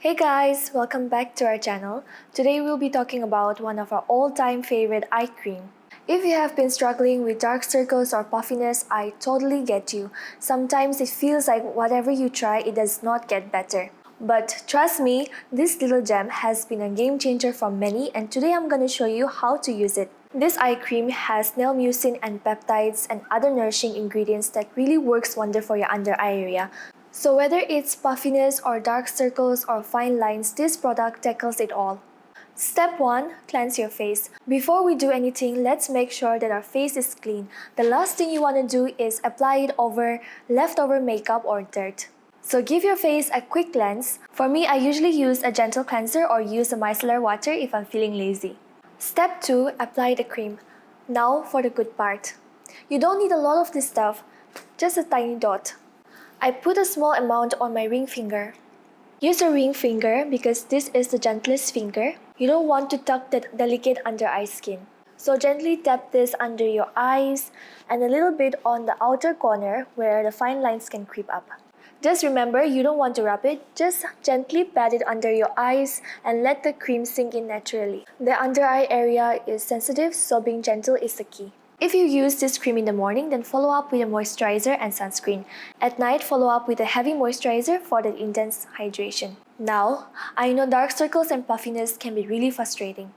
Hey guys, welcome back to our channel. Today we'll be talking about one of our all-time favorite eye cream. If you have been struggling with dark circles or puffiness, I totally get you. Sometimes it feels like whatever you try, it does not get better. But trust me, this little gem has been a game changer for many, and today I'm going to show you how to use it. This eye cream has snail mucin and peptides and other nourishing ingredients that really works wonder for your under eye area. So whether it's puffiness or dark circles or fine lines, this product tackles it all. Step 1. Cleanse your face. Before we do anything, let's make sure that our face is clean. The last thing you want to do is apply it over leftover makeup or dirt. So give your face a quick cleanse. For me, I usually use a gentle cleanser or use a micellar water if I'm feeling lazy. Step 2. Apply the cream. Now for the good part. You don't need a lot of this stuff, just a tiny dot. I put a small amount on my ring finger. Use a ring finger because this is the gentlest finger. You don't want to touch that delicate under eye skin. So gently tap this under your eyes and a little bit on the outer corner where the fine lines can creep up. Just remember, you don't want to rub it, just gently pat it under your eyes and let the cream sink in naturally. The under eye area is sensitive, so being gentle is the key. If you use this cream in the morning, then follow up with a moisturizer and sunscreen. At night, follow up with a heavy moisturizer for the intense hydration. Now, I know dark circles and puffiness can be really frustrating.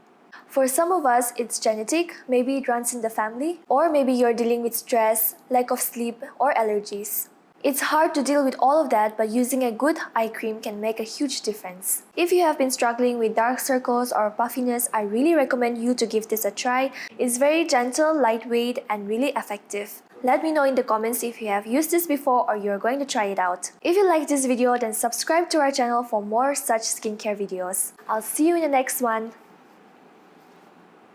For some of us, it's genetic, maybe it runs in the family, or maybe you're dealing with stress, lack of sleep, or allergies. It's hard to deal with all of that, but using a good eye cream can make a huge difference. If you have been struggling with dark circles or puffiness, I really recommend you to give this a try. It's very gentle, lightweight, and really effective. Let me know in the comments if you have used this before or you're going to try it out. If you like this video, then subscribe to our channel for more such skincare videos. I'll see you in the next one.